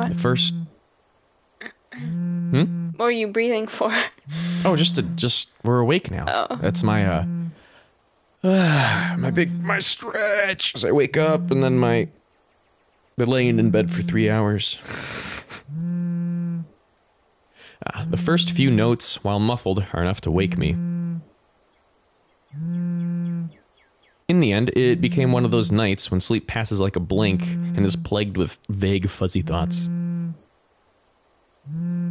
What? The first... What were you breathing for? Oh, just we're awake now. Oh. That's my my stretch as I wake up, and then the laying in bed for 3 hours. The first few notes, while muffled, are enough to wake me. In the end, it became one of those nights when sleep passes like a blink and is plagued with vague, fuzzy thoughts.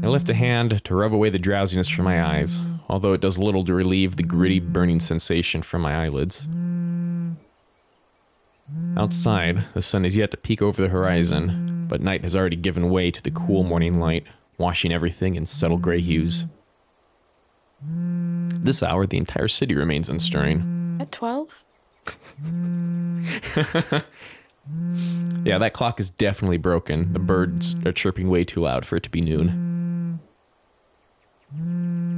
I lift a hand to rub away the drowsiness from my eyes, although it does little to relieve the gritty, burning sensation from my eyelids. Outside, the sun is yet to peek over the horizon, but night has already given way to the cool morning light, washing everything in subtle gray hues. This hour, the entire city remains unstirring. At 12? Yeah, that clock is definitely broken. The birds are chirping way too loud for it to be noon.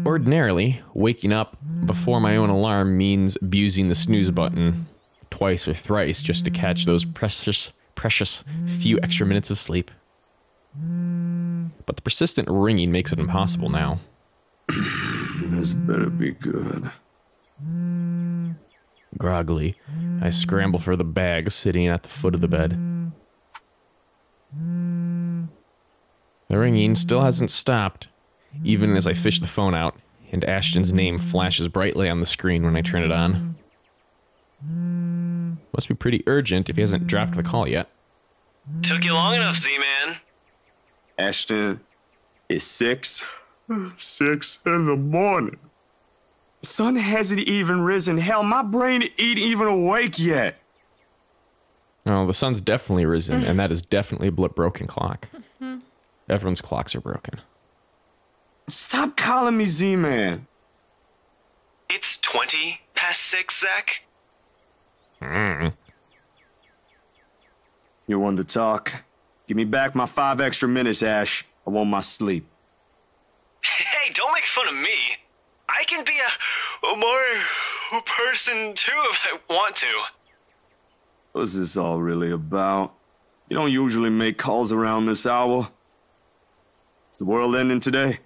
Ordinarily, waking up before my own alarm means abusing the snooze button twice or thrice just to catch those precious few extra minutes of sleep. But the persistent ringing makes it impossible now. This better be good. Groggily, I scramble for the bag sitting at the foot of the bed. The ringing still hasn't stopped, even as I fish the phone out, and Ashton's name flashes brightly on the screen when I turn it on. Must be pretty urgent if he hasn't dropped the call yet. Took you long enough, Z-Man. Ashton, it's 6 in the morning. The sun hasn't even risen. Hell, my brain ain't even awake yet. Oh, the sun's definitely risen, and that is definitely a broken clock. Everyone's clocks are broken. Stop calling me Z-Man. It's 20 past 6, Zach. You want to talk? Give me back my 5 extra minutes, Ash. I want my sleep. Hey, don't make fun of me. I can be a more person too if I want to. What's this all really about? You don't usually make calls around this hour. Is the world ending today?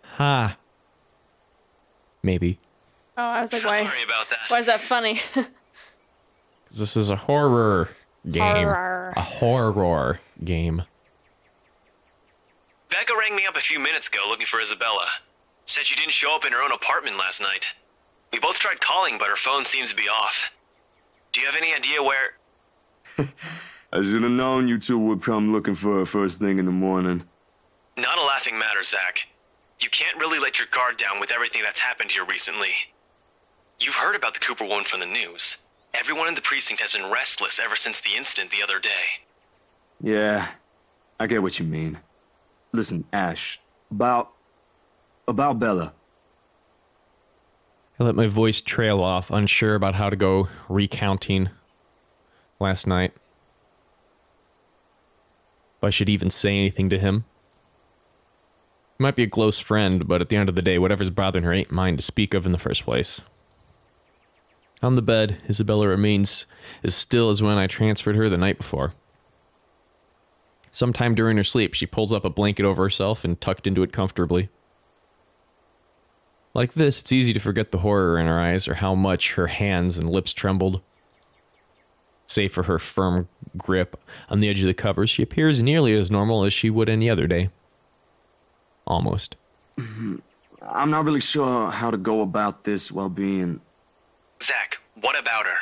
Ha. Maybe. Oh, I was like, why? Sorry about that. Why is that funny? 'Cause this is a horror game. Horror. A horror game. Becca rang me up a few minutes ago looking for Isabella. Said she didn't show up in her own apartment last night. We both tried calling, but her phone seems to be off. Do you have any idea where... I should have known you two would come looking for her first thing in the morning. Not a laughing matter, Zach. You can't really let your guard down with everything that's happened here recently. You've heard about the Cooper woman from the news. Everyone in the precinct has been restless ever since the incident the other day. Yeah, I get what you mean. Listen, Ash, about Bella. I let my voice trail off, unsure about how to go recounting last night. If I should even say anything to him. He might be a close friend, but at the end of the day, whatever's bothering her ain't mine to speak of in the first place. On the bed, Isabella remains as still as when I transferred her the night before. Sometime during her sleep, she pulls up a blanket over herself and tucked into it comfortably. Like this, it's easy to forget the horror in her eyes or how much her hands and lips trembled. Save for her firm grip on the edge of the covers, she appears nearly as normal as she would any other day. Almost. I'm not really sure how to go about this while being... Zach, what about her?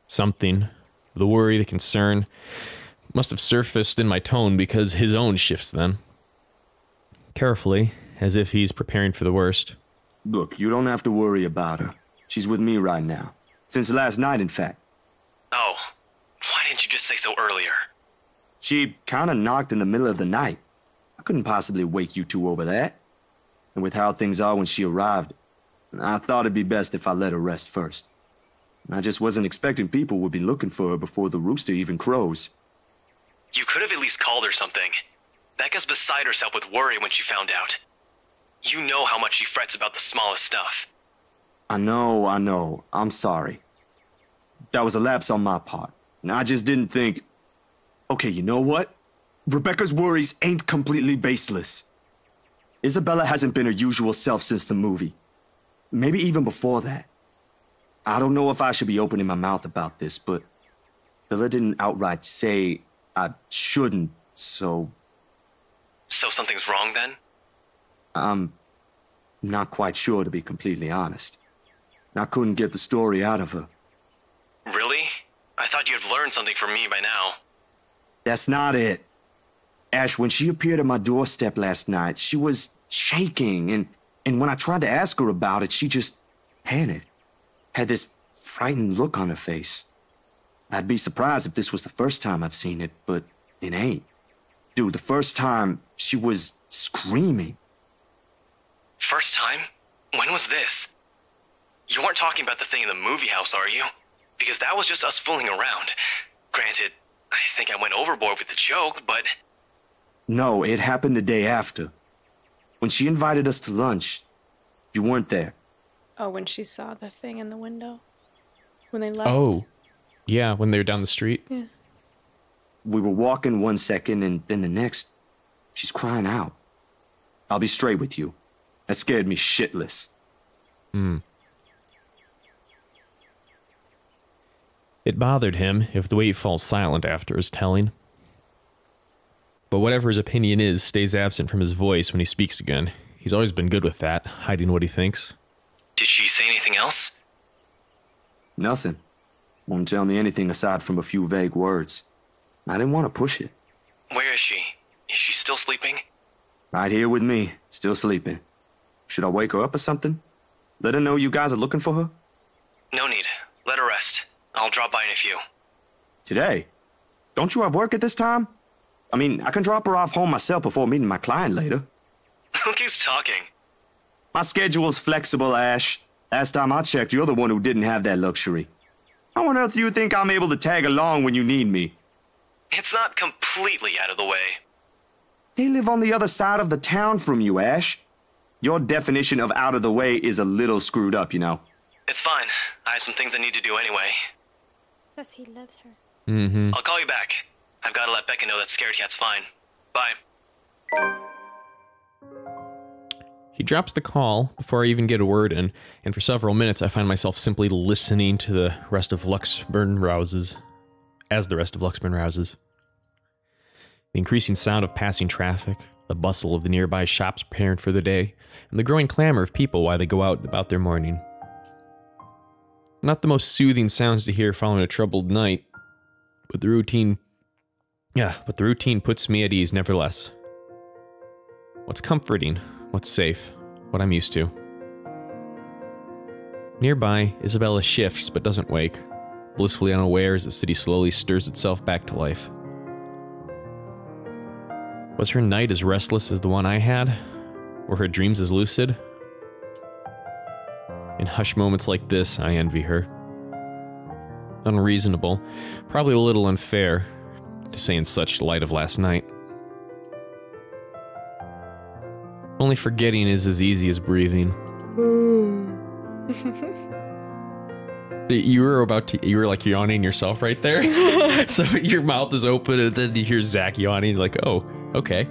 Something. The worry, the concern, must have surfaced in my tone because his own shifts then. Carefully, as if he's preparing for the worst. Look, you don't have to worry about her. She's with me right now. Since last night, in fact. Oh, why didn't you just say so earlier? She kinda knocked in the middle of the night. I couldn't possibly wake you two over that. And with how things are when she arrived, I thought it'd be best if I let her rest first. I just wasn't expecting people would be looking for her before the rooster even crows. You could have at least called her something. Becca's beside herself with worry when she found out. You know how much she frets about the smallest stuff. I know. I'm sorry. That was a lapse on my part. And I just didn't think... Okay, you know what? Rebecca's worries ain't completely baseless. Isabella hasn't been her usual self since the movie. Maybe even before that. I don't know if I should be opening my mouth about this, but Bella didn't outright say I shouldn't, so... So something's wrong then? I'm not quite sure, to be completely honest. I couldn't get the story out of her. Really? I thought you'd learned something from me by now. That's not it. Ash, when she appeared at my doorstep last night, she was shaking, and when I tried to ask her about it, she just panicked. Had this frightened look on her face. I'd be surprised if this was the first time I've seen it, but it ain't. Dude, the first time, she was screaming. First time? When was this? You weren't talking about the thing in the movie house, are you? Because that was just us fooling around. Granted, I think I went overboard with the joke, but... No, it happened the day after. When she invited us to lunch, you weren't there. Oh, when she saw the thing in the window? When they left? Oh. Yeah, when they were down the street. Yeah. We were walking one second, and then the next, she's crying out. I'll be straight with you. That scared me shitless. It bothered him if the way he falls silent after his telling. But whatever his opinion is stays absent from his voice when he speaks again. He's always been good with that, hiding what he thinks. Did she say anything else? Nothing. Won't tell me anything aside from a few vague words. I didn't want to push it. Where is she? Is she still sleeping? Right here with me, still sleeping. Should I wake her up or something? Let her know you guys are looking for her? No need. Let her rest. I'll drop by in a few. Today? Don't you have work at this time? I mean, I can drop her off home myself before meeting my client later. Look who's talking. My schedule's flexible, Ash. Last time I checked, you're the one who didn't have that luxury. How on earth do you think I'm able to tag along when you need me? It's not completely out of the way. They live on the other side of the town from you, Ash. Your definition of out of the way is a little screwed up, you know. It's fine. I have some things I need to do anyway. Because he loves her. Mm-hmm. I'll call you back. I've got to let Becca know that Scared Cat's fine. Bye. He drops the call before I even get a word in, and for several minutes I find myself simply listening to the rest of Luxburn rouses. As the rest of Luxburn rouses. The increasing sound of passing traffic, the bustle of the nearby shops preparing for the day, and the growing clamor of people while they go out about their morning. Not the most soothing sounds to hear following a troubled night, but the routine puts me at ease nevertheless. What's comforting, what's safe, what I'm used to. Nearby, Isabella shifts but doesn't wake, blissfully unaware as the city slowly stirs itself back to life. Was her night as restless as the one I had? Were her dreams as lucid? In hushed moments like this, I envy her. Unreasonable, probably a little unfair, to say in such light of last night. Only forgetting is as easy as breathing. You were like yawning yourself right there. So your mouth is open and then you hear Zach yawning, you're like, oh, okay.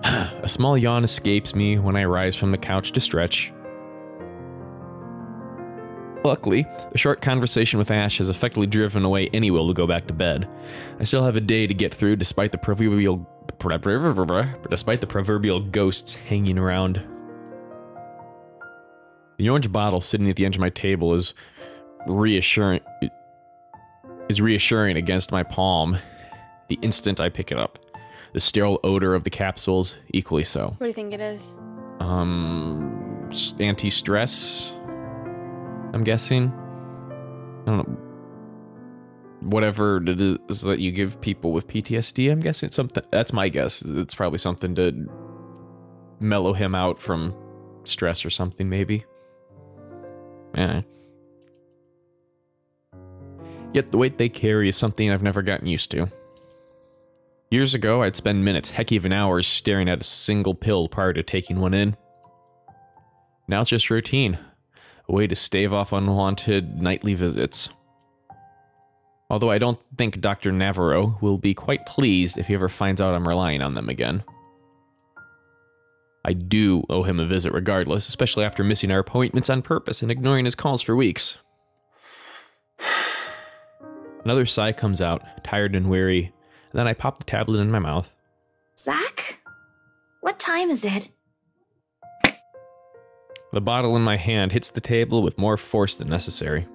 A small yawn escapes me when I rise from the couch to stretch. Luckily, the short conversation with Ash has effectively driven away any will to go back to bed. I still have a day to get through despite the proverbial ghosts hanging around. The orange bottle sitting at the edge of my table is reassuring against my palm the instant I pick it up. The sterile odor of the capsules, equally so. What do you think it is? Anti-stress, I'm guessing. I don't know. Whatever it is that you give people with PTSD, I'm guessing it's something. That's my guess. It's probably something to mellow him out from stress or something, maybe. Yet the weight they carry is something I've never gotten used to. Years ago, I'd spend minutes, heck even hours, staring at a single pill prior to taking one in. Now it's just routine. A way to stave off unwanted nightly visits. Although I don't think Dr. Navarro will be quite pleased if he ever finds out I'm relying on them again. I do owe him a visit regardless, especially after missing our appointments on purpose and ignoring his calls for weeks. Another sigh comes out, tired and weary, and then I pop the tablet in my mouth. Zach? What time is it? The bottle in my hand hits the table with more force than necessary.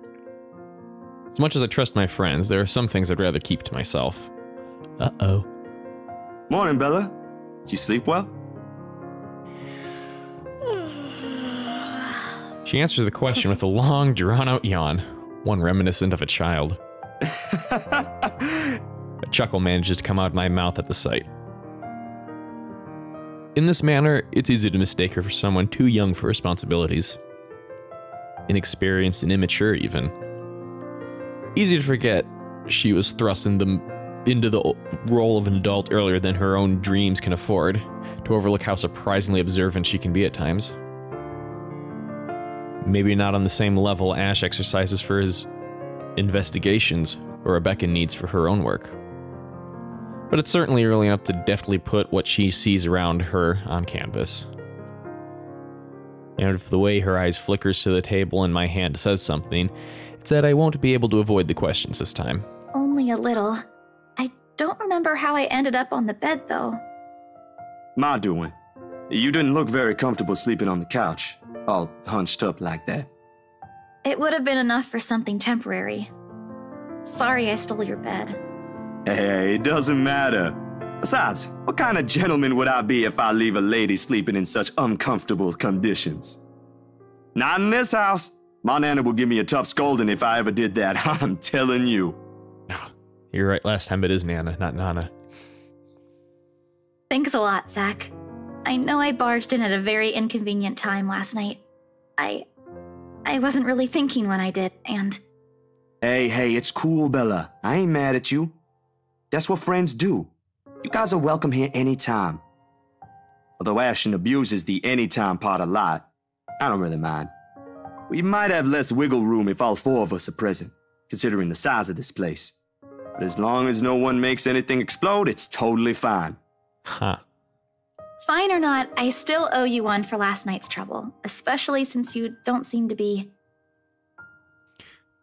As much as I trust my friends, there are some things I'd rather keep to myself. Uh-oh. Morning, Bella. Did you sleep well? She answers the question with a long, drawn-out yawn, one reminiscent of a child. A chuckle manages to come out of my mouth at the sight. In this manner, it's easy to mistake her for someone too young for responsibilities. Inexperienced and immature, even. Easy to forget she was thrust into the role of an adult earlier than her own dreams can afford, to overlook how surprisingly observant she can be at times. Maybe not on the same level Ash exercises for his investigations, or Rebecca needs for her own work. But it's certainly early enough to deftly put what she sees around her on canvas. And if the way her eyes flickers to the table in my hand says something, it's that I won't be able to avoid the questions this time. Only a little. I don't remember how I ended up on the bed, though. Ma doing? You didn't look very comfortable sleeping on the couch, all hunched up like that. It would have been enough for something temporary. Sorry I stole your bed. Hey, it doesn't matter. Besides, what kind of gentleman would I be if I leave a lady sleeping in such uncomfortable conditions? Not in this house. My Nana will give me a tough scolding if I ever did that, I'm telling you. You're right, last time it is Nana, not Nana. Thanks a lot, Zach. I know I barged in at a very inconvenient time last night. I wasn't really thinking when I did, and... Hey, it's cool, Bella. I ain't mad at you. That's what friends do. You guys are welcome here anytime. Although Ashton abuses the anytime part a lot, I don't really mind. We might have less wiggle room if all four of us are present, considering the size of this place. But as long as no one makes anything explode, it's totally fine. Huh. Fine or not, I still owe you one for last night's trouble, especially since you don't seem to be...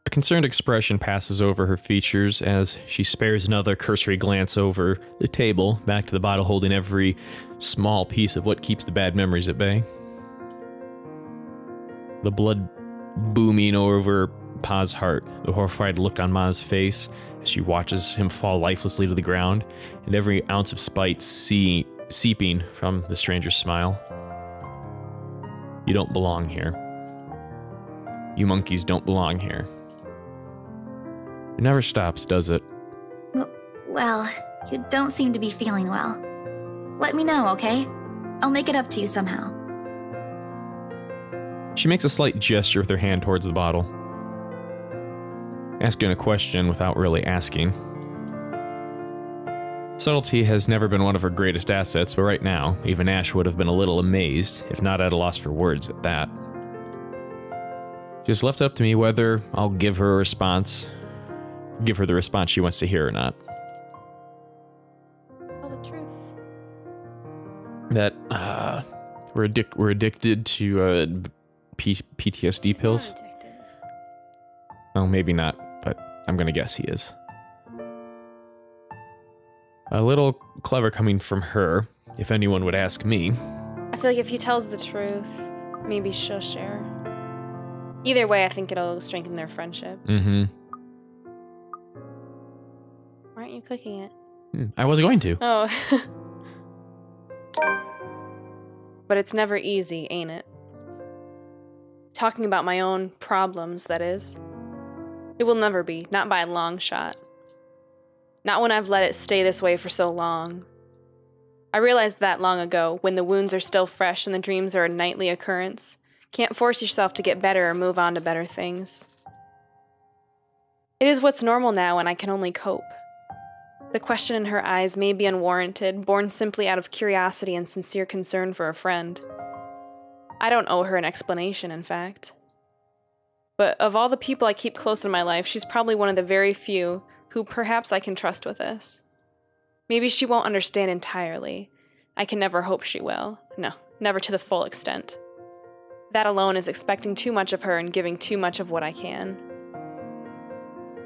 A concerned expression passes over her features as she spares another cursory glance over the table, back to the bottle holding every small piece of what keeps the bad memories at bay. The blood booming over Pa's heart, the horrified look on Ma's face as she watches him fall lifelessly to the ground, and every ounce of spite seeping from the stranger's smile. You don't belong here. You monkeys don't belong here. It never stops, does it? Well, you don't seem to be feeling well. Let me know, okay? I'll make it up to you somehow. She makes a slight gesture with her hand towards the bottle, asking a question without really asking. Subtlety has never been one of her greatest assets, but right now, even Ash would have been a little amazed, if not at a loss for words at that. Just left up to me whether I'll give her the response she wants to hear or not. Tell the truth. That, we're addicted to, PTSD pills? Not addicted. Oh, maybe not, but I'm gonna guess he is. A little clever coming from her, if anyone would ask me. I feel like if he tells the truth, maybe she'll share. Either way, I think it'll strengthen their friendship. Mm-hmm. Why aren't you cooking it? I was going to. Oh. But it's never easy, ain't it? Talking about my own problems, that is. It will never be, not by a long shot. Not when I've let it stay this way for so long. I realized that long ago, when the wounds are still fresh and the dreams are a nightly occurrence. Can't force yourself to get better or move on to better things. It is what's normal now, and I can only cope. The question in her eyes may be unwarranted, born simply out of curiosity and sincere concern for a friend. I don't owe her an explanation, in fact. But of all the people I keep close in my life, she's probably one of the very few who perhaps I can trust with this. Maybe she won't understand entirely. I can never hope she will. No, never to the full extent. That alone is expecting too much of her and giving too much of what I can.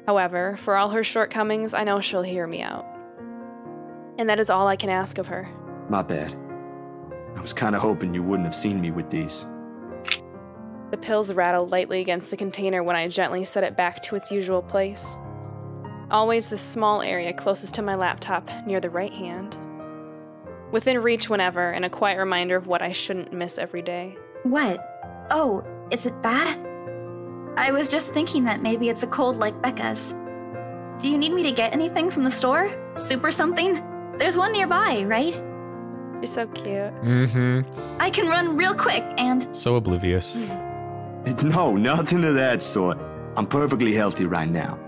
However, for all her shortcomings, I know she'll hear me out. And that is all I can ask of her. My bad. I was kinda hoping you wouldn't have seen me with these. The pills rattle lightly against the container when I gently set it back to its usual place. Always the small area closest to my laptop, near the right hand. Within reach whenever, and a quiet reminder of what I shouldn't miss every day. What? Oh, is it bad? I was just thinking that maybe it's a cold like Becca's. Do you need me to get anything from the store? Soup or something? There's one nearby, right? You're so cute. Mm-hmm. I can run real quick and... So oblivious. No, nothing of that sort. I'm perfectly healthy right now.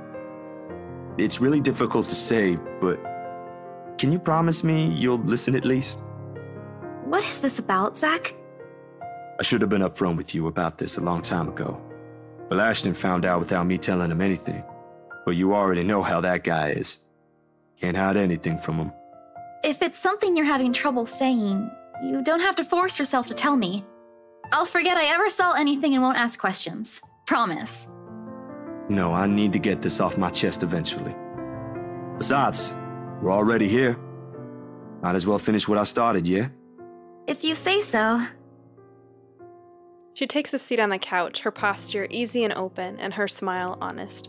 It's really difficult to say, but can you promise me you'll listen at least? What is this about, Zach? I should have been upfront with you about this a long time ago. But Ashton found out without me telling him anything. But you already know how that guy is. Can't hide anything from him. If it's something you're having trouble saying, you don't have to force yourself to tell me. I'll forget I ever saw anything and won't ask questions. Promise. No, I need to get this off my chest eventually. Besides, we're already here. Might as well finish what I started, yeah? If you say so. She takes a seat on the couch, her posture easy and open, and her smile honest.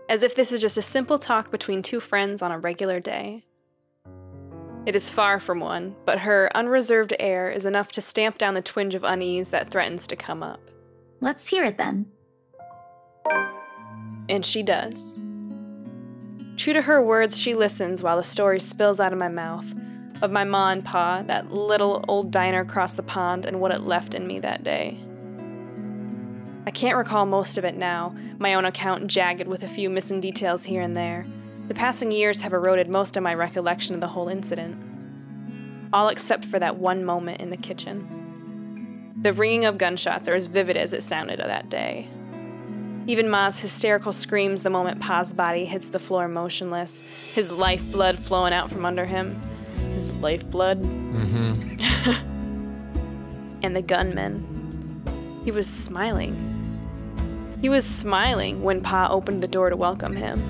As if this is just a simple talk between two friends on a regular day. It is far from one, but her unreserved air is enough to stamp down the twinge of unease that threatens to come up. Let's hear it then. And she does. True to her words, she listens while the story spills out of my mouth, of my ma and pa, that little old diner across the pond, and what it left in me that day. I can't recall most of it now, my own account jagged with a few missing details here and there. The passing years have eroded most of my recollection of the whole incident. All except for that one moment in the kitchen. The ringing of gunshots are as vivid as it sounded that day. Even Ma's hysterical screams the moment Pa's body hits the floor motionless, his lifeblood flowing out from under him. His lifeblood? Mm-hmm. And the gunman. He was smiling. He was smiling when Pa opened the door to welcome him.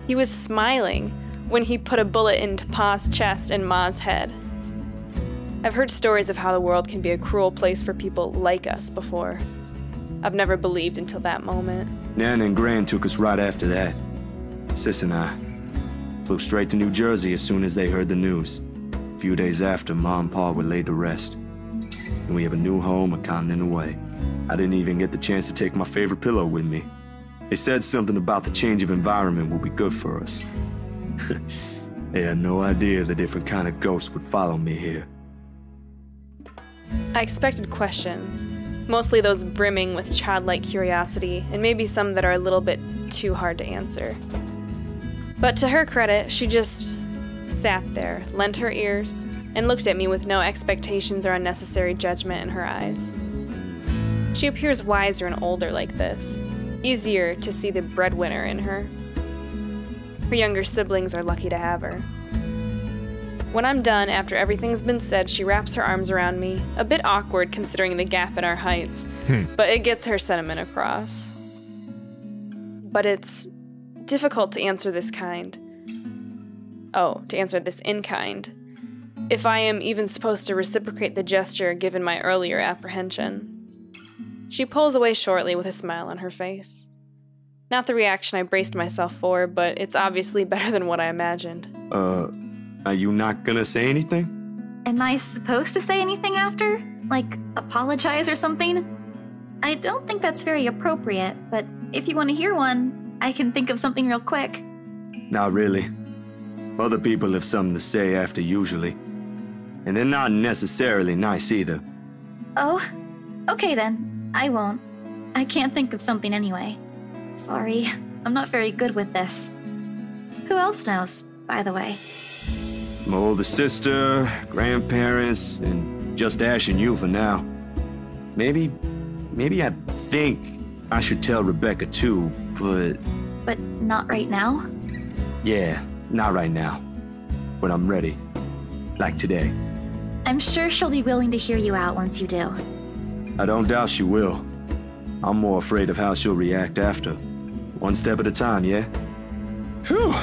He was smiling when he put a bullet into Pa's chest and Ma's head. I've heard stories of how the world can be a cruel place for people like us before. I've never believed until that moment. Nan and Gran took us right after that. Sis and I flew straight to New Jersey as soon as they heard the news. A few days after, Ma and Pa were laid to rest. And we have a new home a continent away. I didn't even get the chance to take my favorite pillow with me. They said something about the change of environment will be good for us. They had no idea the different kind of ghosts would follow me here. I expected questions, mostly those brimming with childlike curiosity, and maybe some that are a little bit too hard to answer. But to her credit, she just sat there, lent her ears, and looked at me with no expectations or unnecessary judgment in her eyes. She appears wiser and older like this. Easier to see the breadwinner in her. Her younger siblings are lucky to have her. When I'm done, after everything's been said, she wraps her arms around me, a bit awkward considering the gap in our heights, but it gets her sentiment across. But it's difficult to answer this in kind, if I am even supposed to reciprocate the gesture given my earlier apprehension. She pulls away shortly with a smile on her face. Not the reaction I braced myself for, but it's obviously better than what I imagined. Are you not gonna say anything? Am I supposed to say anything after? Like, apologize or something? I don't think that's very appropriate, but if you want to hear one, I can think of something real quick. Not really. Other people have something to say after usually. And they're not necessarily nice either. Oh, okay then. I won't. I can't think of something anyway. Sorry, I'm not very good with this. Who else knows, by the way? My older sister, grandparents, and just Ash and you for now. Maybe I think I should tell Rebecca too, but But not right now? Yeah, not right now. When I'm ready. Like today. I'm sure she'll be willing to hear you out once you do. I don't doubt she will. I'm more afraid of how she'll react after. One step at a time, yeah? Whew.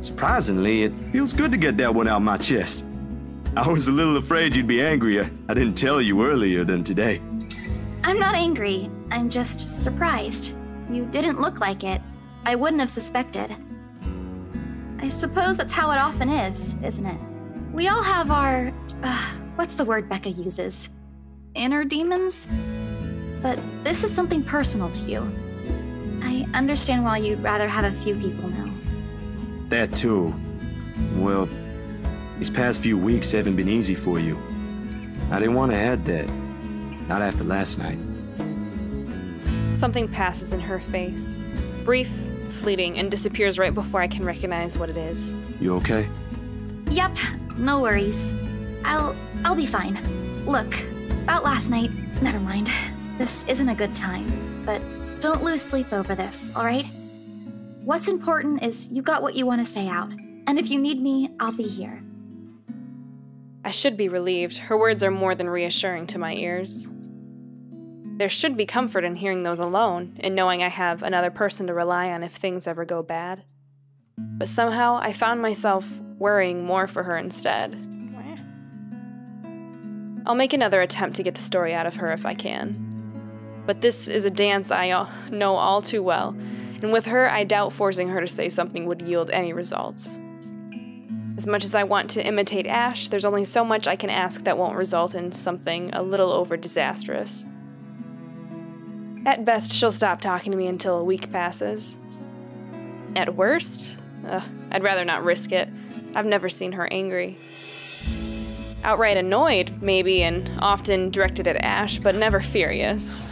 Surprisingly, it feels good to get that one out my chest. I was a little afraid you'd be angrier. I didn't tell you earlier than today. I'm not angry. I'm just surprised. You didn't look like it. I wouldn't have suspected. I suppose that's how it often is, isn't it? We all have our... what's the word Becca uses? Inner demons? But this is something personal to you. I understand why you'd rather have a few people know. That too. Well, these past few weeks haven't been easy for you. I didn't want to add that. Not after last night. Something passes in her face. Brief, fleeting, and disappears right before I can recognize what it is. You okay? Yep, no worries. I'll be fine. Look, about last night, never mind. This isn't a good time, but don't lose sleep over this, alright? What's important is you got what you want to say out, and if you need me, I'll be here. I should be relieved. Her words are more than reassuring to my ears. There should be comfort in hearing those alone, and knowing I have another person to rely on if things ever go bad. But somehow, I found myself worrying more for her instead. I'll make another attempt to get the story out of her if I can. But this is a dance I know all too well, and with her, I doubt forcing her to say something would yield any results. As much as I want to imitate Ash, there's only so much I can ask that won't result in something a little over disastrous. At best, she'll stop talking to me until a week passes. At worst, I'd rather not risk it. I've never seen her angry. Outright annoyed, maybe, and often directed at Ash, but never furious.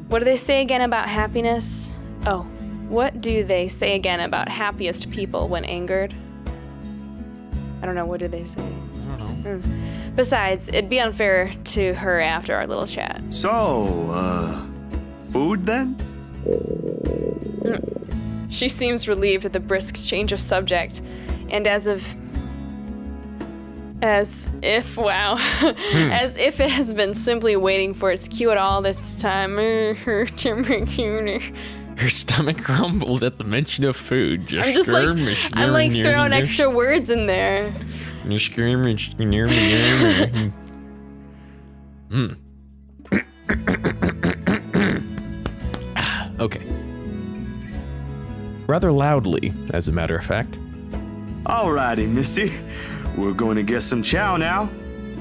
What do they say again about happiness? Oh, what do they say again about happiest people when angered? I don't know, what do they say? I don't know. Besides, it'd be unfair to her after our little chat. So, food then? She seems relieved at the brisk change of subject, and as if, as if it has been simply waiting for its cue at all this time. Her stomach rumbled at the mention of food. I'm just like throwing extra words in there. Okay. Rather loudly, as a matter of fact. Alrighty, Missy. We're going to get some chow now.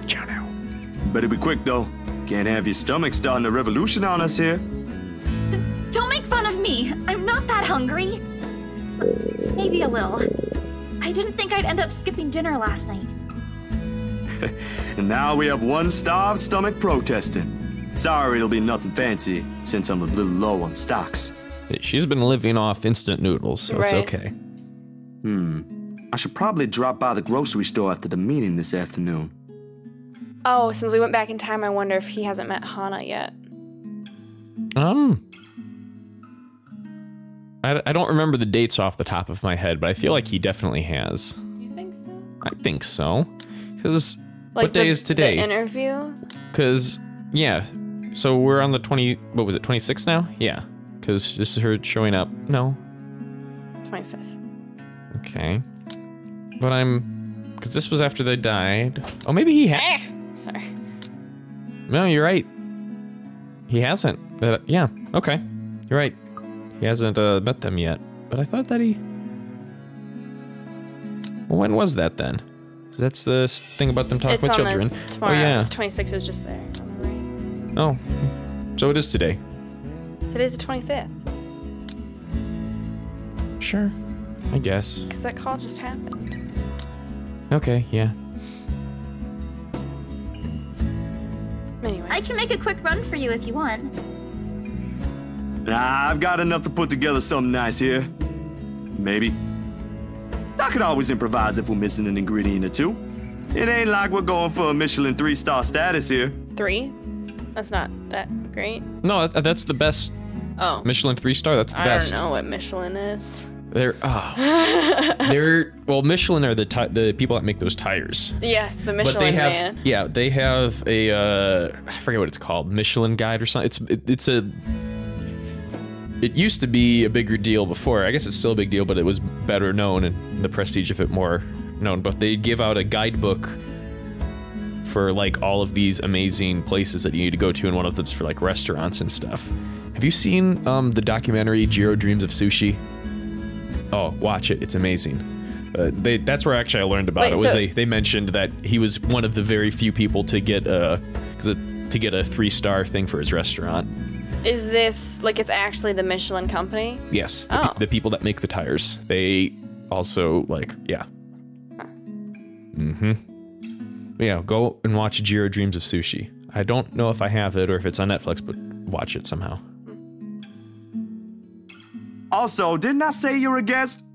Chow now. Better be quick, though. Can't have your stomach starting a revolution on us here. Don't make fun of me. I'm not that hungry. Maybe a little. I didn't think I'd end up skipping dinner last night. And now we have one starved stomach protesting. Sorry, it'll be nothing fancy, since I'm a little low on stocks. She's been living off instant noodles, so it's okay. I should probably drop by the grocery store after the meeting this afternoon. Oh, since we went back in time, I wonder if he hasn't met Hana yet. I don't remember the dates off the top of my head, but I feel like he definitely has. You think so? I think so. Because Like what day is today? The interview? Because, yeah. So we're on the 26th now? Yeah. Because this is her showing up. No. 25th. Okay. But because this was after they died. Oh, maybe he has. Sorry. No, you're right. He hasn't. Yeah, okay. You're right. He hasn't met them yet. But I thought that he... Well, when was that then? That's the thing about them talking with children. Tomorrow. Oh, yeah. It's 26, it was just there on the right. Oh. So it is today. Today's the 25th. Sure. I guess. Because that call just happened. Okay, yeah. Anyway. I can make a quick run for you if you want. Nah, I've got enough to put together something nice here. Maybe. I could always improvise if we're missing an ingredient or two. It ain't like we're going for a Michelin 3-star status here. 3? That's not that great. No, that's the best Oh. Michelin 3-star, that's the best. I don't know what Michelin is. Well, Michelin are the people that make those tires. Yes, the But Michelin they have, man. yeah, they have a, I forget what it's called, Michelin Guide or something. It used to be a bigger deal before. I guess it's still a big deal, but it was better known and the prestige of it more known. But they give out a guidebook for like all of these amazing places that you need to go to, and one of them's for like restaurants and stuff. Have you seen the documentary Jiro Dreams of Sushi? Oh, watch it. It's amazing. That's where actually I learned about it. Was they mentioned that he was one of the very few people to get a 3-star thing for his restaurant. Is this like it's actually the Michelin company? Yes. Oh. The people that make the tires. They also yeah. Yeah, go and watch Jiro Dreams of Sushi. I don't know if I have it or if it's on Netflix, but watch it somehow. Also, didn't I say you're a guest?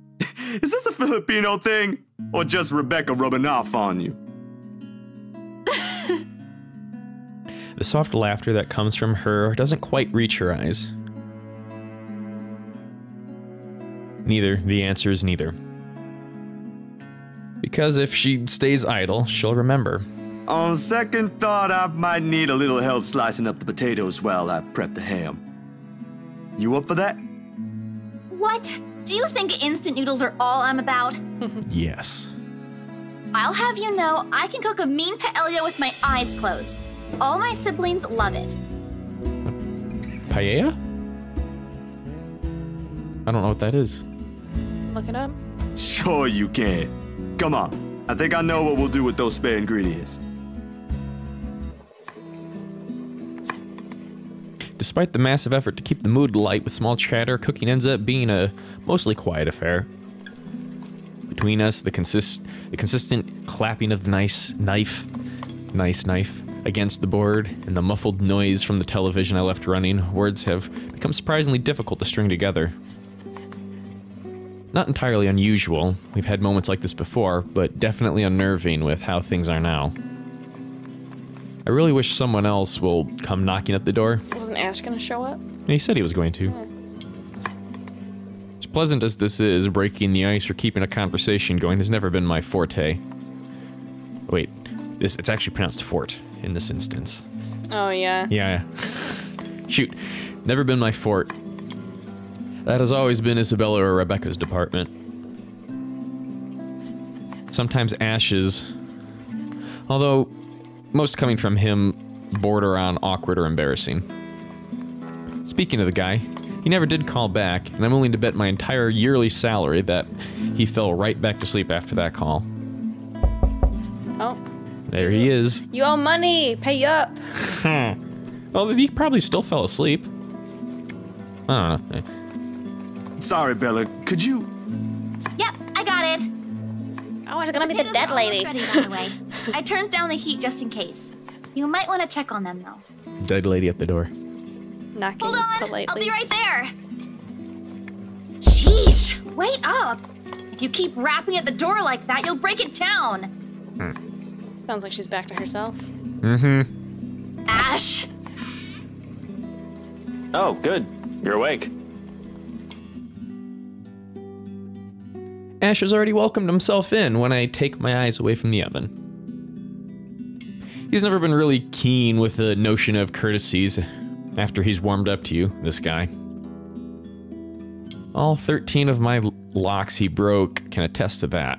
Is this a Filipino thing? Or just Rebecca rubbing off on you? The soft laughter that comes from her doesn't quite reach her eyes. Neither. The answer is neither. Because if she stays idle, she'll remember. On second thought, I might need a little help slicing up the potatoes while I prep the ham. You up for that? What? Do you think instant noodles are all I'm about? Yes. I'll have you know I can cook a mean paella with my eyes closed. All my siblings love it. Paella? I don't know what that is. Look it up. Sure you can. Come on. I think I know what we'll do with those spare ingredients. Despite the massive effort to keep the mood light with small chatter, cooking ends up being a mostly quiet affair. Between us, the consistent clapping of the nice knife against the board, and the muffled noise from the television I left running, words have become surprisingly difficult to string together. Not entirely unusual. We've had moments like this before, but definitely unnerving with how things are now. I really wish someone else will come knocking at the door. Wasn't Ash gonna show up? He said he was going to. As pleasant as this is, breaking the ice or keeping a conversation going has never been my forte. Wait, it's actually pronounced fort in this instance. Oh, yeah. Yeah. Shoot. Never been my fort. That has always been Isabella or Rebecca's department. Sometimes Ash's, although most coming from him border on awkward or embarrassing. Speaking of the guy, he never did call back, and I'm willing to bet my entire yearly salary that he fell right back to sleep after that call. Oh. There he is. You owe money! Pay up! Well, he probably still fell asleep. I don't know. Sorry, Bella. Could you... Yep, I got it. Oh, it's gonna be the Potatoes dead are almost lady. ready, by the way. I turned down the heat just in case. You might want to check on them, though. Dead lady at the door. Knocking Hold on, politely. I'll be right there. Sheesh, wait up. If you keep rapping at the door like that, you'll break it down. Sounds like she's back to herself. Mm-hmm. Ash. Oh, good. You're awake. Ash has already welcomed himself in when I take my eyes away from the oven. He's never been really keen with the notion of courtesies after he's warmed up to you, this guy. All 13 of my locks he broke can attest to that.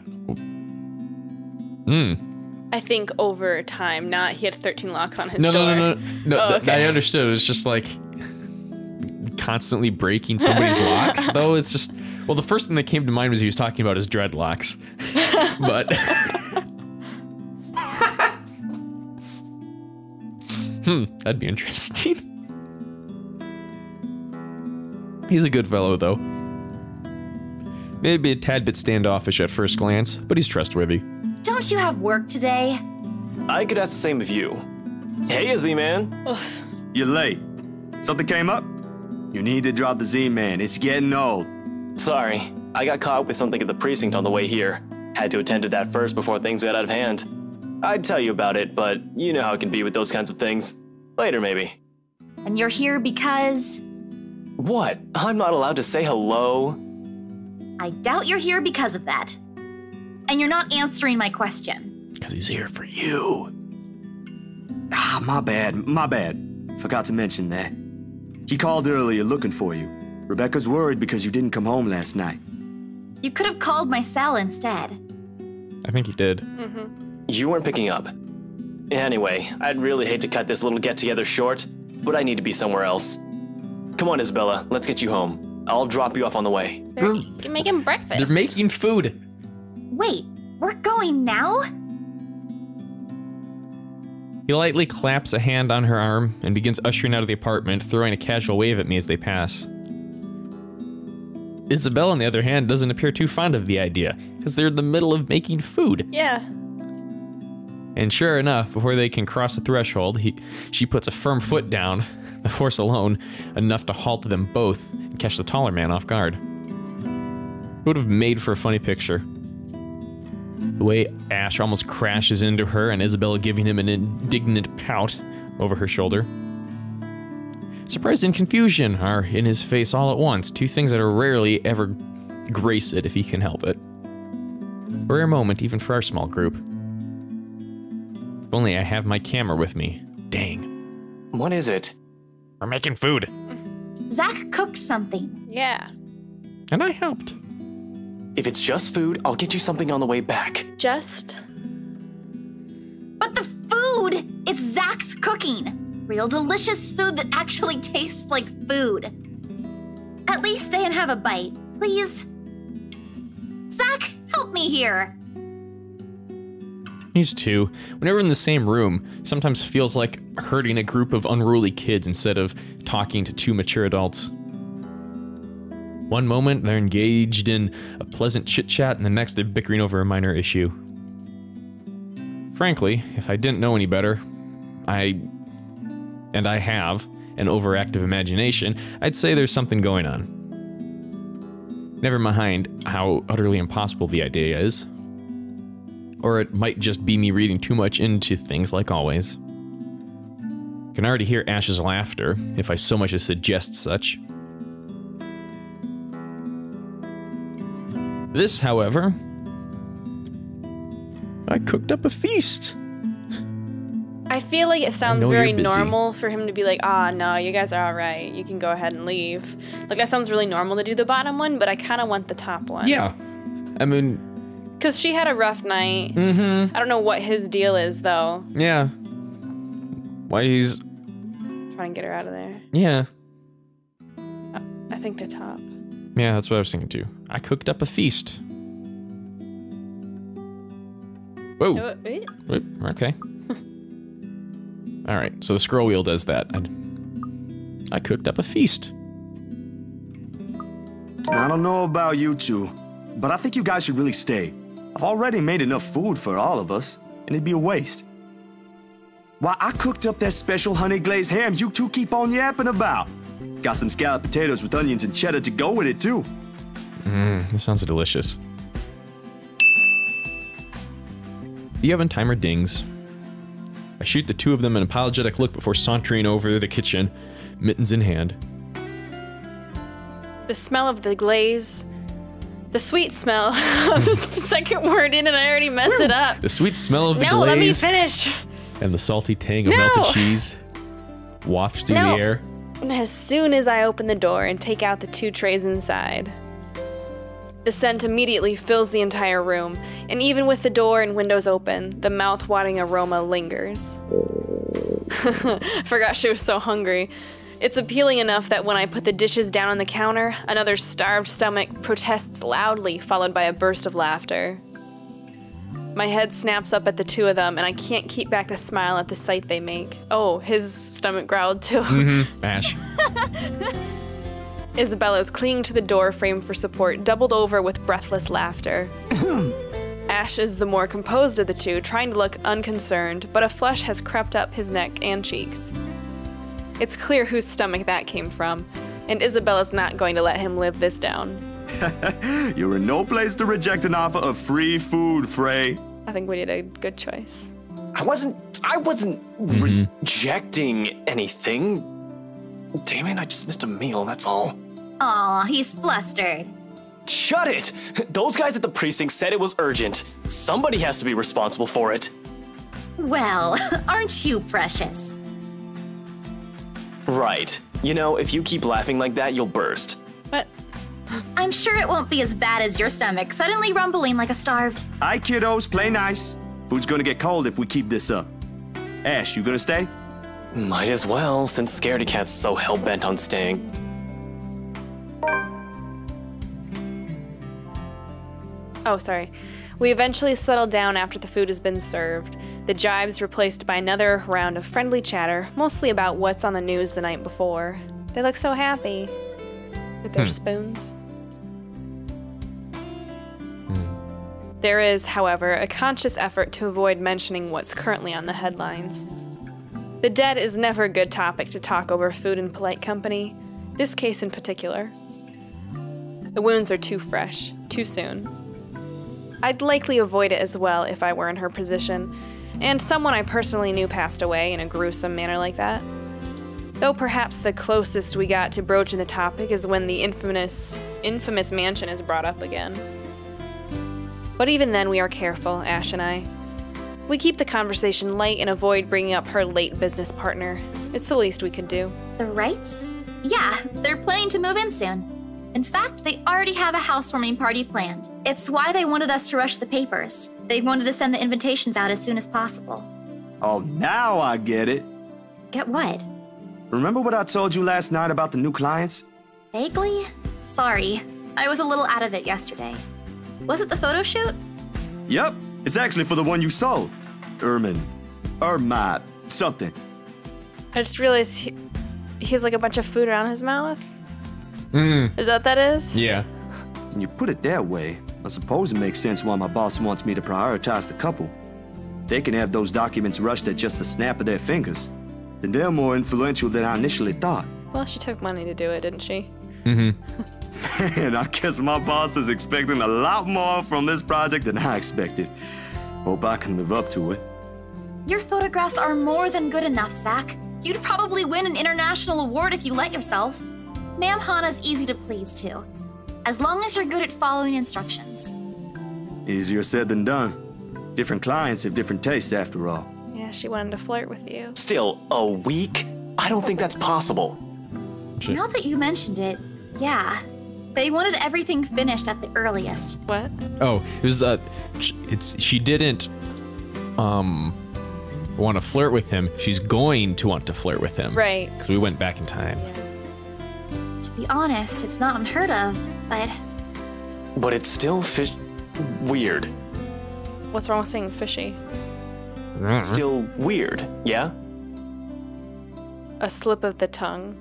I think over time, not he had 13 locks on his door. No. Oh, okay. I understood. It was just like constantly breaking somebody's locks, though. It's just, well, the first thing that came to mind was he was talking about his dreadlocks. But that'd be interesting. He's a good fellow, though. Maybe a tad bit standoffish at first glance, but he's trustworthy. Don't you have work today? I could ask the same of you. Hey, Z-Man. You're late. Something came up? You need to drop the Z-Man. It's getting old. Sorry, I got caught with something at the precinct on the way here. Had to attend to that first before things got out of hand. I'd tell you about it, but you know how it can be with those kinds of things. Later, maybe. And you're here because... What? I'm not allowed to say hello? I doubt you're here because of that. And you're not answering my question. Because he's here for you. Ah, my bad. Forgot to mention that. He called earlier looking for you. Rebecca's worried because you didn't come home last night. You could have called my cell instead. I think he did. You weren't picking up. Anyway, I'd really hate to cut this little get-together short, but I need to be somewhere else. Come on, Isabella, let's get you home. I'll drop you off on the way. They're making breakfast. They're making food. Wait, we're going now? He lightly claps a hand on her arm and begins ushering out of the apartment, throwing a casual wave at me as they pass. Isabelle, on the other hand, doesn't appear too fond of the idea, because they're in the middle of making food. Yeah. And sure enough, before they can cross the threshold, she puts a firm foot down, the force alone, enough to halt them both and catch the taller man off guard. It would have made for a funny picture. The way Ash almost crashes into her and Isabella giving him an indignant pout over her shoulder. Surprise and confusion are in his face all at once, two things that are rarely ever grace it if he can help it. A rare moment even for our small group. If only I have my camera with me. Dang. What is it? We're making food. Zach cooked something. Yeah. And I helped. If it's just food, I'll get you something on the way back. Just. But the food! It's Zach's cooking! Real delicious food that actually tastes like food. At least stay and have a bite, please. Zach, help me here! These two, whenever in the same room, sometimes feels like herding a group of unruly kids instead of talking to two mature adults. One moment, they're engaged in a pleasant chit-chat, and the next, they're bickering over a minor issue. Frankly, if I didn't know any better, I have an overactive imagination, I'd say there's something going on. Never mind how utterly impossible the idea is. Or it might just be me reading too much into things like always. I can already hear Ash's laughter, if I so much as suggest such. This, however, I cooked up a feast. I feel like it sounds know very you're busy. normal for him to be like, ah, no, you guys are all right. You can go ahead and leave. Like, that sounds really normal to do the bottom one, but I kind of want the top one. Yeah. I mean... Because she had a rough night. Mm-hmm. I don't know what his deal is, though. Yeah. Why he's... Trying to get her out of there. Yeah. I think the top. Yeah, that's what I was thinking too. I cooked up a feast. Whoa. Wait. Wait, okay. Alright, so the scroll wheel does that. I cooked up a feast. I don't know about you two, but I think you guys should really stay. I've already made enough food for all of us, and it'd be a waste. Why, I cooked up that special honey glazed ham you two keep on yapping about. Got some scalloped potatoes with onions and cheddar to go with it, too. This sounds delicious. The oven timer dings. I shoot the two of them an apologetic look before sauntering over the kitchen, mittens in hand. The smell of the glaze. The sweet smell of the second word in, and I already messed it up. The sweet smell of the glaze. No, let me finish. And the salty tang of melted cheese wafts through the air. As soon as I open the door and take out the two trays inside, the scent immediately fills the entire room, and even with the door and windows open, the mouth-watering aroma lingers. Forgot she was so hungry. It's appealing enough that when I put the dishes down on the counter, another starved stomach protests loudly, followed by a burst of laughter. My head snaps up at the two of them, and I can't keep back the smile at the sight they make. Oh, his stomach growled too. Ash. Isabella's clinging to the door frame for support, doubled over with breathless laughter. Ash is the more composed of the two, trying to look unconcerned, but a flush has crept up his neck and cheeks. It's clear whose stomach that came from, and Isabella's not going to let him live this down. You're in no place to reject an offer of free food, Frey. I think we did a good choice. I wasn't rejecting anything. Damn it, I just missed a meal, that's all. Aw, he's flustered. Shut it! Those guys at the precinct said it was urgent. Somebody has to be responsible for it. Well, aren't you precious? Right. You know, if you keep laughing like that, you'll burst. What? I'm sure it won't be as bad as your stomach suddenly rumbling like a starved. Aye, kiddos, play nice. Food's gonna get cold if we keep this up. Ash, you gonna stay? Might as well, since Scaredy Cat's so hell-bent on staying. Oh, sorry. We eventually settle down after the food has been served. The jibe's replaced by another round of friendly chatter, mostly about what's on the news the night before. They look so happy with their spoons. There is, however, a conscious effort to avoid mentioning what's currently on the headlines. The dead is never a good topic to talk over food in polite company, this case in particular. The wounds are too fresh, too soon. I'd likely avoid it as well if I were in her position, and someone I personally knew passed away in a gruesome manner like that. Though perhaps the closest we got to broaching the topic is when the infamous mansion is brought up again. But even then we are careful, Ash and I. We keep the conversation light and avoid bringing up her late business partner. It's the least we could do. The Wrights? Yeah, they're planning to move in soon. In fact, they already have a housewarming party planned. It's why they wanted us to rush the papers. They wanted to send the invitations out as soon as possible. Oh, now I get it. Get what? Remember what I told you last night about the new clients? Vaguely? Sorry, I was a little out of it yesterday. Was it the photo shoot? Yep, it's actually for the one you sold. Something. I just realized he has like a bunch of food around his mouth. Is that what that is? Yeah. When you put it that way, I suppose it makes sense why my boss wants me to prioritize the couple. They can have those documents rushed at just a snap of their fingers. Then they're more influential than I initially thought. Well, she took money to do it, didn't she? And I guess my boss is expecting a lot more from this project than I expected. Hope I can live up to it. Your photographs are more than good enough, Zach. You'd probably win an international award if you let yourself. Ma'am Hana's easy to please, too. As long as you're good at following instructions. Easier said than done. Different clients have different tastes after all. Yeah, she wanted to flirt with you. Still, a week? I don't think that's possible. Now that you mentioned it, yeah. They wanted everything finished at the earliest. What? Oh, it was she didn't want to flirt with him. She's going to want to flirt with him. Right. So we went back in time. To be honest, it's not unheard of, but... But it's still weird. What's wrong with saying fishy? Still weird, yeah? A slip of the tongue.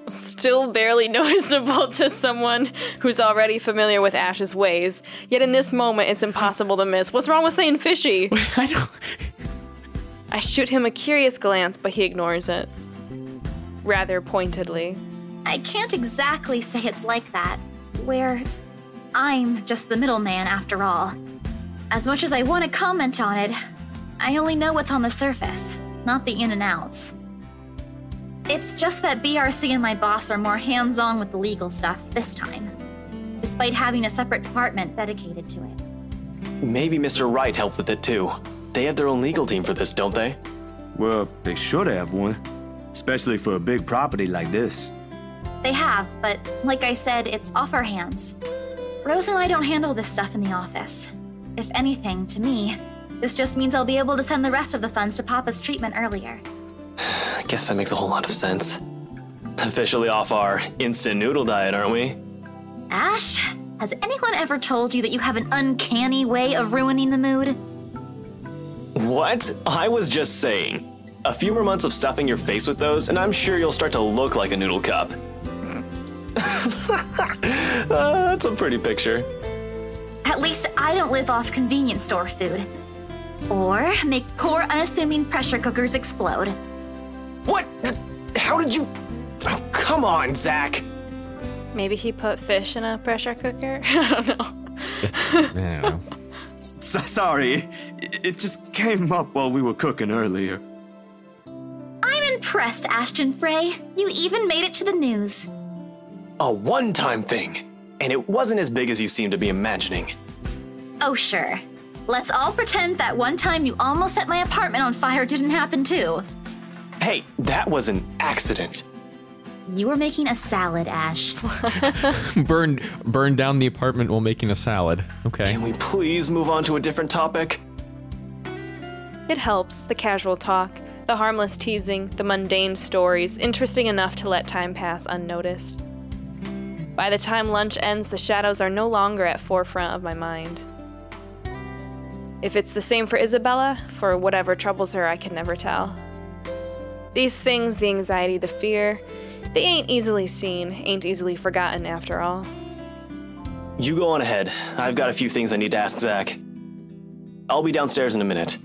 Still barely noticeable to someone who's already familiar with Ash's ways. Yet in this moment, it's impossible to miss. What's wrong with saying fishy? I don't... I shoot him a curious glance, but he ignores it. Rather pointedly. I can't exactly say it's like that, where I'm just the middleman after all. As much as I want to comment on it, I only know what's on the surface, not the in and outs. It's just that BRC and my boss are more hands-on with the legal stuff this time, despite having a separate department dedicated to it. Maybe Mr. Wright helped with it too. They have their own legal team for this, don't they? Well, they should have one, especially for a big property like this. They have, but like I said, it's off our hands. Rose and I don't handle this stuff in the office. If anything, to me, this just means I'll be able to send the rest of the funds to Papa's treatment earlier. I guess that makes a whole lot of sense. Officially off our instant noodle diet, aren't we? Ash, has anyone ever told you that you have an uncanny way of ruining the mood? What? I was just saying. A few more months of stuffing your face with those, and I'm sure you'll start to look like a noodle cup. That's a pretty picture. At least I don't live off convenience store food. Or make poor, unassuming pressure cookers explode. What? How did you... Oh, come on, Zach. Maybe he put fish in a pressure cooker? I don't know. I don't know. Sorry, it just came up while we were cooking earlier. I'm impressed, Ashton Frey. You even made it to the news. A one-time thing. And it wasn't as big as you seem to be imagining. Oh, sure. Let's all pretend that one time you almost set my apartment on fire didn't happen too. Hey, that was an accident. You were making a salad, Ash. Burn down the apartment while making a salad. Okay. Can we please move on to a different topic? It helps, the casual talk, the harmless teasing, the mundane stories, interesting enough to let time pass unnoticed. By the time lunch ends, the shadows are no longer at forefront of my mind. If it's the same for Isabella, for whatever troubles her, I can never tell. These things, the anxiety, the fear, they ain't easily seen, ain't easily forgotten after all. You go on ahead. I've got a few things I need to ask Zach. I'll be downstairs in a minute.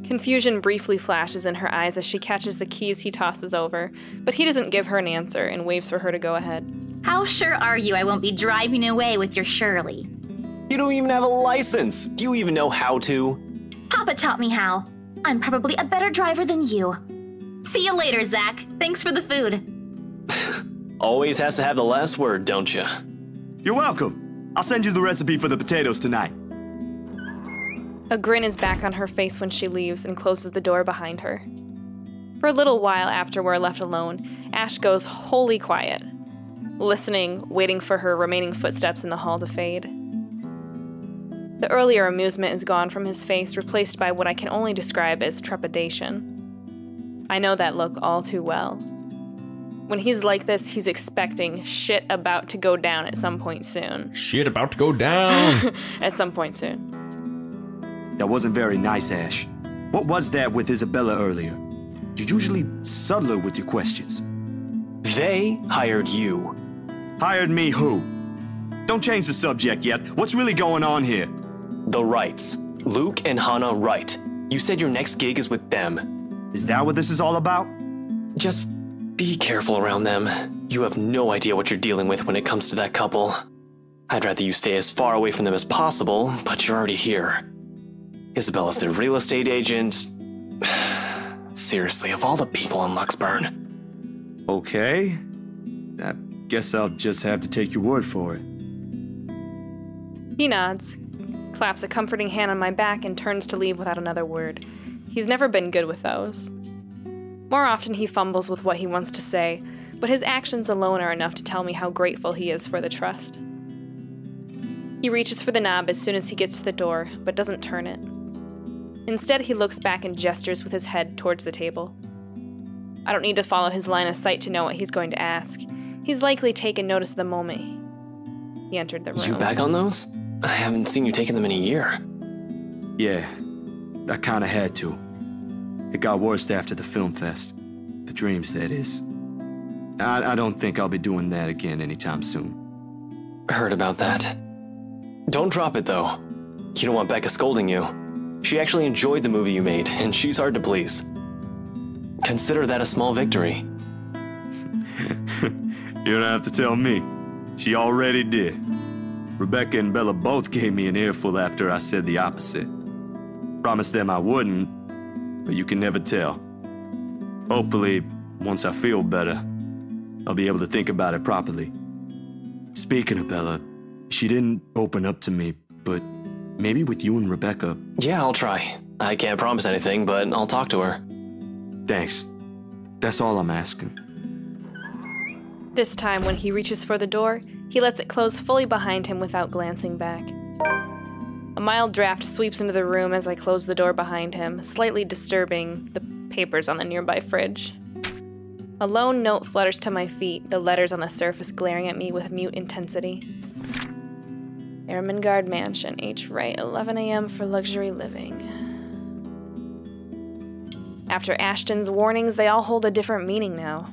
Confusion briefly flashes in her eyes as she catches the keys he tosses over, but he doesn't give her an answer and waves for her to go ahead. How sure are you I won't be driving away with your Shirley? You don't even have a license. Do you even know how to? Papa taught me how. I'm probably a better driver than you. See you later, Zach. Thanks for the food. Always has to have the last word, don't you? You're welcome. I'll send you the recipe for the potatoes tonight. A grin is back on her face when she leaves and closes the door behind her. For a little while after we're left alone, Ash goes wholly quiet, listening, waiting for her remaining footsteps in the hall to fade. The earlier amusement is gone from his face, replaced by what I can only describe as trepidation. I know that look all too well. When he's like this, he's expecting shit about to go down at some point soon. Shit about to go down! At some point soon. That wasn't very nice, Ash. What was that with Isabella earlier? You're usually subtler with your questions. They hired you. Hired me who? Don't change the subject yet. What's really going on here? The Wrights. Luke and Hannah Wright. You said your next gig is with them. Is that what this is all about? Just be careful around them. You have no idea what you're dealing with when it comes to that couple. I'd rather you stay as far away from them as possible, but you're already here. Isabella's their real estate agent. Seriously, of all the people in Luxburn. Okay. I guess I'll just have to take your word for it. He nods, claps a comforting hand on my back, and turns to leave without another word. He's never been good with those. More often he fumbles with what he wants to say, but his actions alone are enough to tell me how grateful he is for the trust. He reaches for the knob as soon as he gets to the door, but doesn't turn it. Instead, he looks back and gestures with his head towards the table. I don't need to follow his line of sight to know what he's going to ask. He's likely taken notice the moment he entered the room. You back on those? I haven't seen you taking them in a year. Yeah, I kinda had to. It got worse after the film fest. The dreams, that is. I don't think I'll be doing that again anytime soon. Heard about that. Don't drop it, though. You don't want Becca scolding you. She actually enjoyed the movie you made, and she's hard to please. Consider that a small victory. You don't have to tell me. She already did. Rebecca and Bella both gave me an earful after I said the opposite. Promised them I wouldn't, but you can never tell. Hopefully, once I feel better, I'll be able to think about it properly. Speaking of Bella, she didn't open up to me, but maybe with you and Rebecca. Yeah, I'll try. I can't promise anything, but I'll talk to her. Thanks. That's all I'm asking. This time, when he reaches for the door, he lets it close fully behind him without glancing back. A mild draft sweeps into the room as I close the door behind him, slightly disturbing the papers on the nearby fridge. A lone note flutters to my feet, the letters on the surface glaring at me with mute intensity. Ermengarde Mansion, H. Wright, 11 a.m. for luxury living. After Ashton's warnings, they all hold a different meaning now.